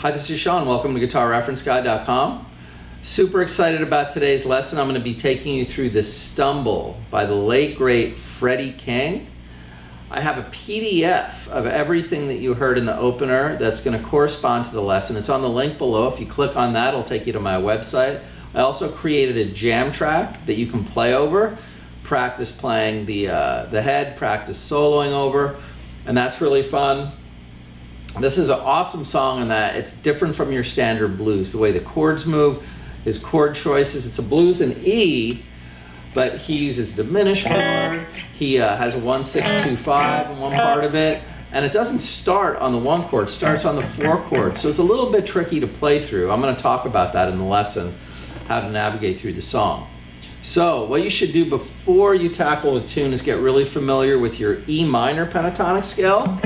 Hi, this is Sean. Welcome to GuitarReferenceGuide.com. Super excited about today's lesson. I'm going to be taking you through the Stumble by the late, great Freddie King. I have a PDF of everything that you heard in the opener that's going to correspond to the lesson. It's on the link below. If you click on that, it'll take you to my website. I also created a jam track that you can play over, practice playing the head, practice soloing over, and that's really fun. This is an awesome song in that it's different from your standard blues. The way the chords move, his chord choices. It's a blues in E, but he uses diminished chord. He has a 1-6-2-5 in one part of it, and it doesn't start on the 1 chord. It starts on the 4 chord, so it's a little bit tricky to play through. I'm going to talk about that in the lesson, how to navigate through the song. So what you should do before you tackle the tune is get really familiar with your E minor pentatonic scale,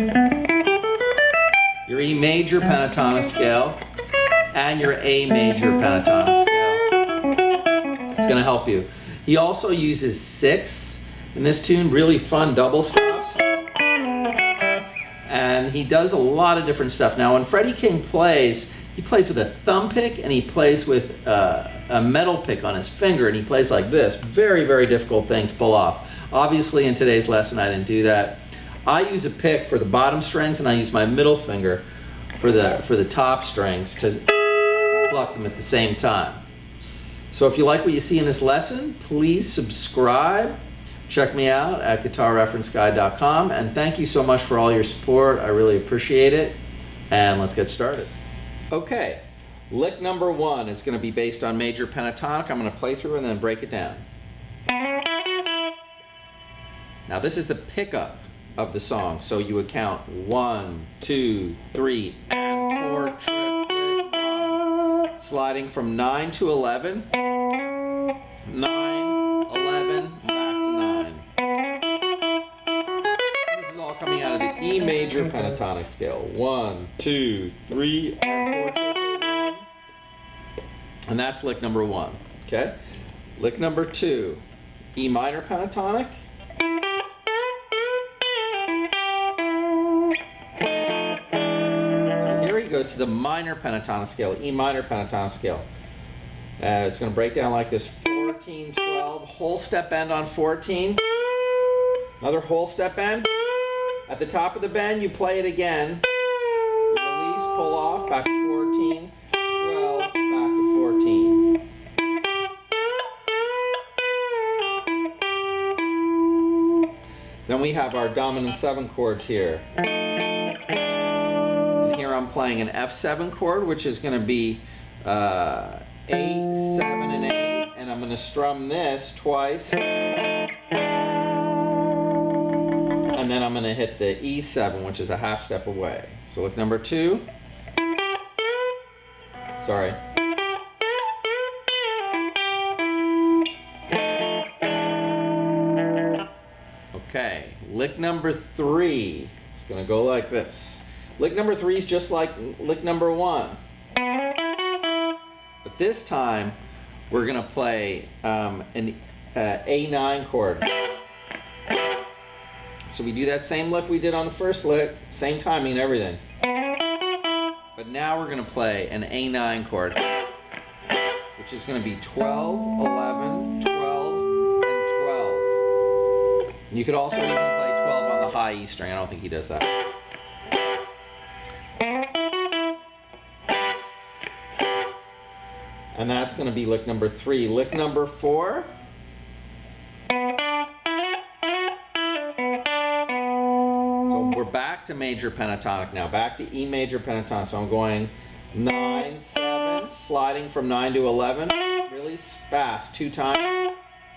your E major pentatonic scale, and your A major pentatonic scale. It's going to help you. He also uses 6 in this tune, really fun double stops. And he does a lot of different stuff. Now when Freddie King plays, he plays with a thumb pick and he plays with a metal pick on his finger, and he plays like this. Very, very difficult thing to pull off. Obviously in today's lesson I didn't do that. I use a pick for the bottom strings, and I use my middle finger for the top strings to pluck them at the same time. So if you like what you see in this lesson, please subscribe. Check me out at GuitarReferenceGuide.com, and thank you so much for all your support. I really appreciate it, and let's get started. Okay, lick number 1 is going to be based on major pentatonic. I'm going to play through and then break it down. Now this is the pickup of the song, so you would count 1, 2, 3, and 4 triplet 1, sliding from 9 to 11, 9, 11, back to 9. This is all coming out of the E major pentatonic scale. 1, 2, 3, and 4 triplet 1, and that's lick number 1. Okay, lick number 2, E minor pentatonic. Goes to the minor pentatonic scale, E minor pentatonic scale. It's going to break down like this: 14, 12, whole step bend on 14, another whole step bend. At the top of the bend, you play it again. You release, pull off, back to 14, 12, back to 14. Then we have our dominant 7 chords here. I'm playing an F7 chord, which is going to be A, 7, and 8, and I'm going to strum this twice, and then I'm going to hit the E7, which is a half step away. So lick number 2. Sorry. Okay, lick number 3. It's going to go like this. Lick number 3 is just like lick number 1. But this time, we're going to play an A9 chord. So we do that same lick we did on the first lick, same timing and everything. But now we're going to play an A9 chord, which is going to be 12, 11, 12, and 12. And you could also even play 12 on the high E string. I don't think he does that. And that's going to be lick number 3. Lick number 4. So we're back to major pentatonic now, back to E major pentatonic. So I'm going 9, 7, sliding from 9 to 11, really fast 2 times.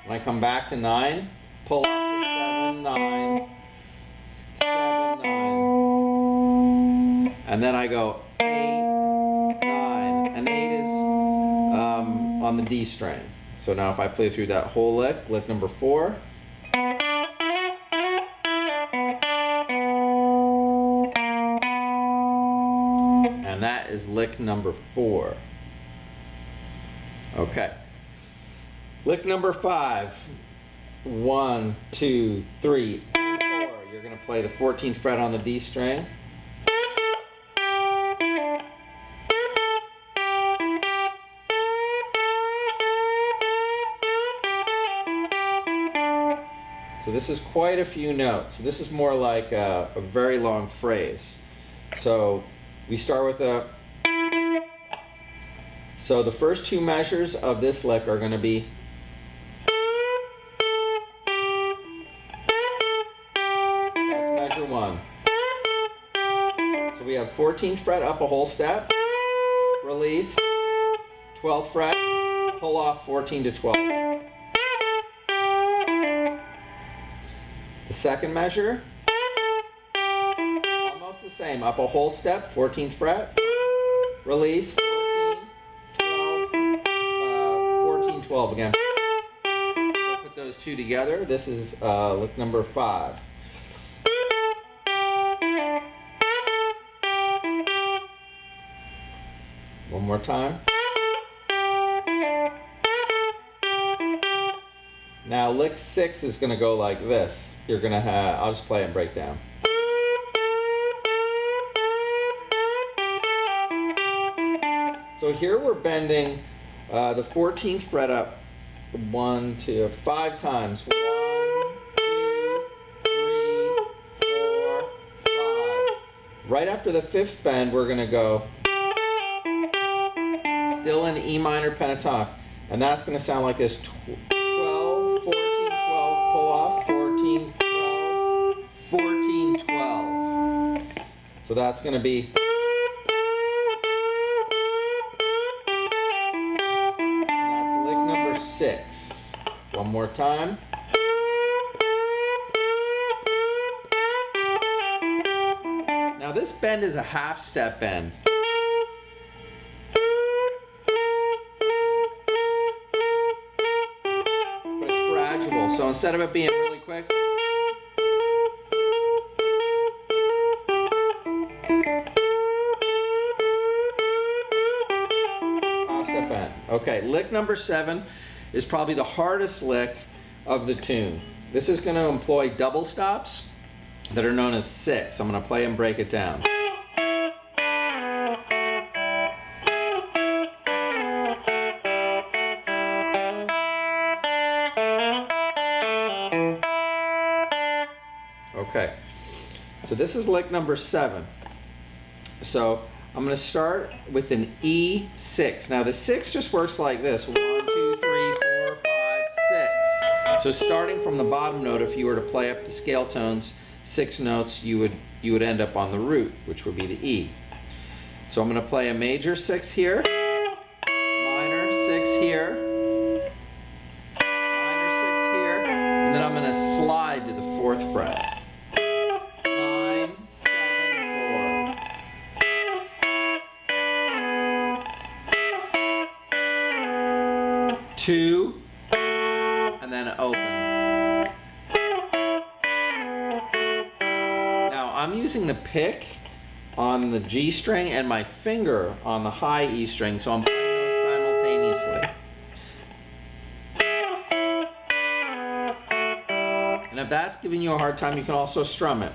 When I come back to 9, pull up to 7, 9, 7, 9. And then I go 8, 9, and 8 is on the D string. So now if I play through that whole lick, lick number 4. And that is lick number 4. Okay. Lick number 5. 1, 2, 3, and 4. You're going to play the 14th fret on the D string. So this is quite a few notes. This is more like a very long phrase. So we start with a. So the first two measures of this lick are going to be. That's measure 1. So we have 14th fret up a whole step, release, 12th fret, pull off 14 to 12. The second measure, almost the same, up a whole step, 14th fret, release, 14, 12, 14, 12 again. So put those two together. This is lick number 5. One more time. Now lick 6 is going to go like this. You're going to have, I'll just play it and break down. So here we're bending the 14th fret up 1, 2, 5 times. 1, 2, 3, 4, 5. Right after the 5th bend, we're going to go still in E minor pentatonic. And that's going to sound like this. 12, 14, 12, pull off, 14, 12, 14, 12. So that's going to be. And that's lick number 6. One more time. Now this bend is a half step bend. So instead of it being really quick, half step bend. Okay, lick number 7 is probably the hardest lick of the tune. This is going to employ double stops that are known as 6. I'm going to play and break it down. Okay, so this is lick number 7. So I'm going to start with an E6. Now the 6 just works like this. 1, 2, 3, 4, 5, 6. So starting from the bottom note, if you were to play up the scale tones, 6 notes, you would end up on the root, which would be the E. So I'm going to play a major 6 here, minor 6 here, minor 6 here, and then I'm going to slide to the 4th fret. 2, and then open. Now I'm using the pick on the G string and my finger on the high E string, so I'm playing those simultaneously. And if that's giving you a hard time, you can also strum it.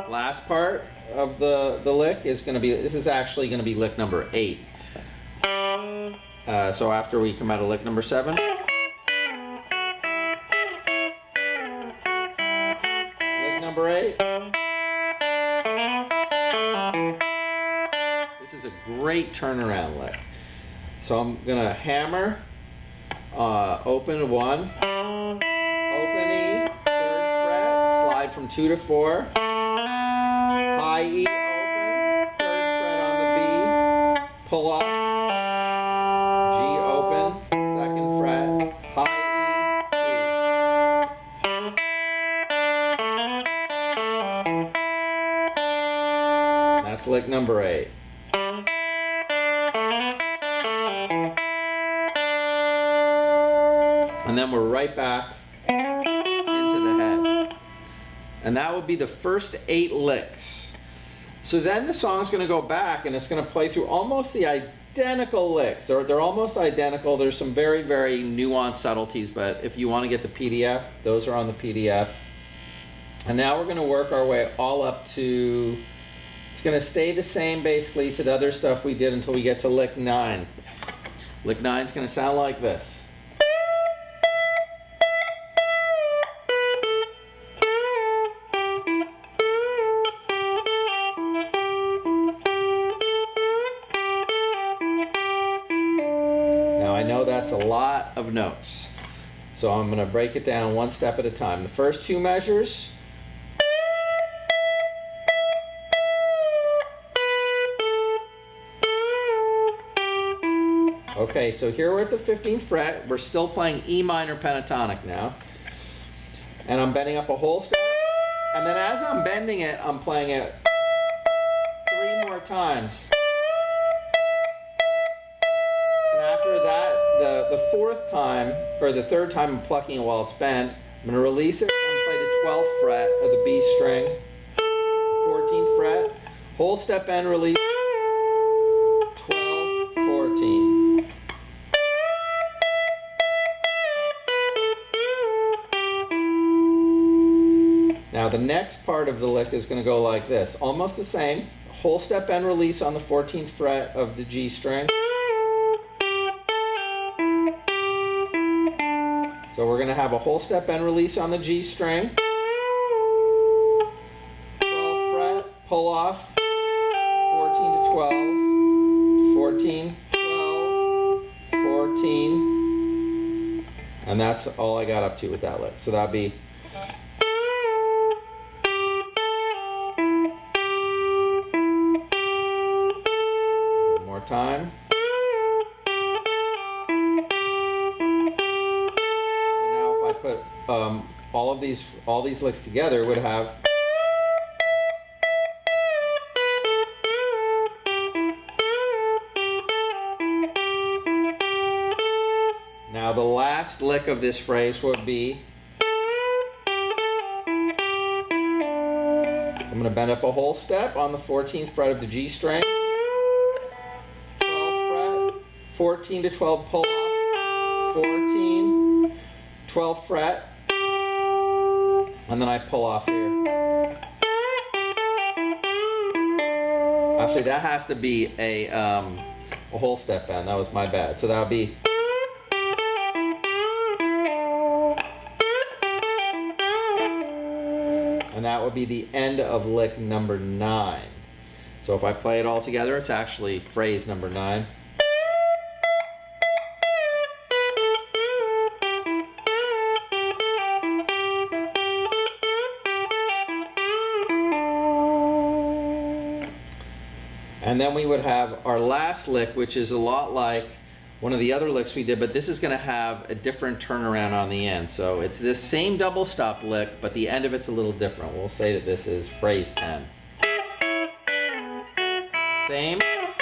Last part of the lick is going to be, this is actually going to be lick number 8. So after we come out of lick number 7, lick number 8. This is a great turnaround lick. So I'm going to hammer, open 1, open E, 3rd fret, slide from 2 to 4. High E open, 3rd fret on the B, pull off, G open, 2nd fret, high E, D. That's lick number 8. And then we're right back into the head. And that would be the first 8 licks. So then the song's going to go back and it's going to play through almost the identical licks. They're almost identical. There's some very, very nuanced subtleties, but if you want to get the PDF, those are on the PDF. And now we're going to work our way all up to It's going to stay the same basically to the other stuff we did until we get to lick 9. Lick 9 is going to sound like this. Now I know that's a lot of notes, so I'm going to break it down one step at a time. The first 2 measures. Okay, so here we're at the 15th fret. We're still playing E minor pentatonic now. And I'm bending up a whole step. And then as I'm bending it, I'm playing it 3 more times. And after that, the 4th time, or the 3rd time I'm plucking it while it's bent, I'm going to release it and play the 12th fret of the B string. 14th fret, whole step bend, release, 12, 14. Now the next part of the lick is going to go like this, almost the same. Whole step bend release on the 14th fret of the G string. So we're going to have a whole step bend release on the G string. 12th fret, pull off, 14 to 12, 14, 12, 14. And that's all I got up to with that lick. So that'd be time. So now if I put all these licks together, it would have now the last lick of this phrase would be I'm going to bend up a whole step on the 14th fret of the G string. 14 to 12 pull off, 14, 12th fret, and then I pull off here. Actually, that has to be a whole step bend. That was my bad. So that would be. And that would be the end of lick number 9. So if I play it all together, it's actually phrase number 9. And then we would have our last lick, which is a lot like one of the other licks we did, but this is going to have a different turnaround on the end. So it's this same double stop lick, but the end of it's a little different. We'll say that this is phrase 10. Same,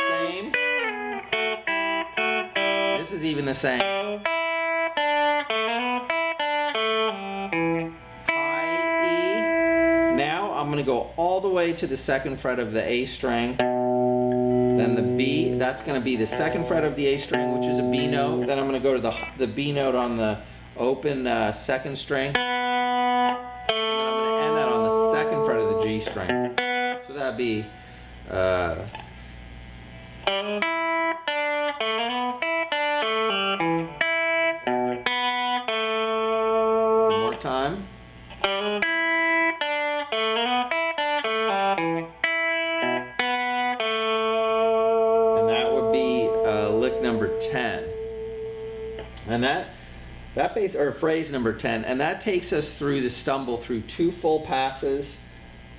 same. This is even the same. High E. Now I'm going to go all the way to the 2nd fret of the A string. Then the B, that's going to be the 2nd fret of the A string, which is a B note. Then I'm going to go to the B note on the open 2nd string. And then I'm going to end that on the 2nd fret of the G string. So that'd be one more time. Lick number 10, and that bass or phrase number 10, and that takes us through the stumble through 2 full passes,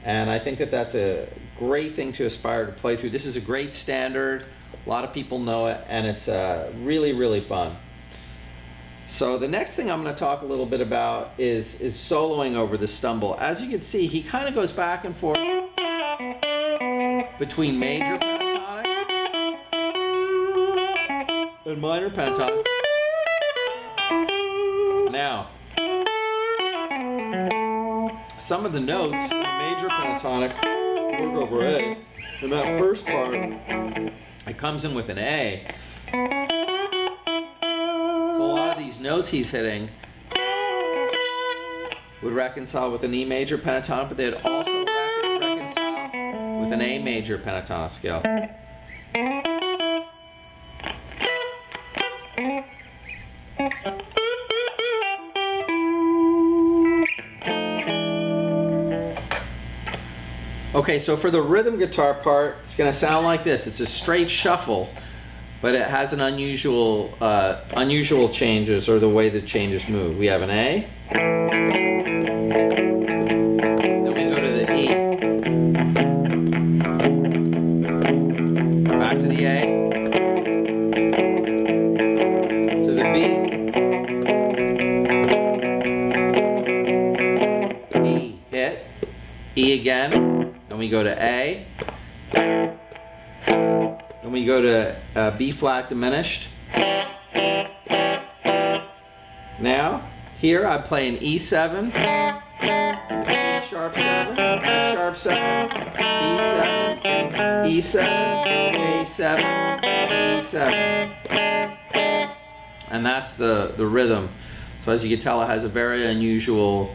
and I think that that's a great thing to aspire to play through. This is a great standard, a lot of people know it, and it's really, really fun. So the next thing I'm going to talk a little bit about is soloing over the stumble. As you can see, he kind of goes back and forth between major pentatonic and minor pentatonic. Now, some of the notes in major pentatonic work over A. In that first part, it comes in with an A. So a lot of these notes he's hitting would reconcile with an E major pentatonic, but they'd also reconcile with an A major pentatonic scale. Okay, so for the rhythm guitar part, it's going to sound like this. It's a straight shuffle, but it has an unusual changes, or the way the changes move. We have an A, then we go to the E, back to the A, to the B, E, hit, E again. Then we go to A, then we go to B flat diminished. Now, here I play an E7, C sharp 7, F sharp 7, B7, E7, A7, D7. And that's the rhythm. So as you can tell, it has a very unusual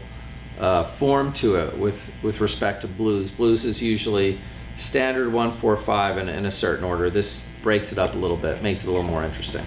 form to it with respect to blues. Blues is usually standard 1, 4, 5 in a certain order. This breaks it up a little bit, makes it a little more interesting.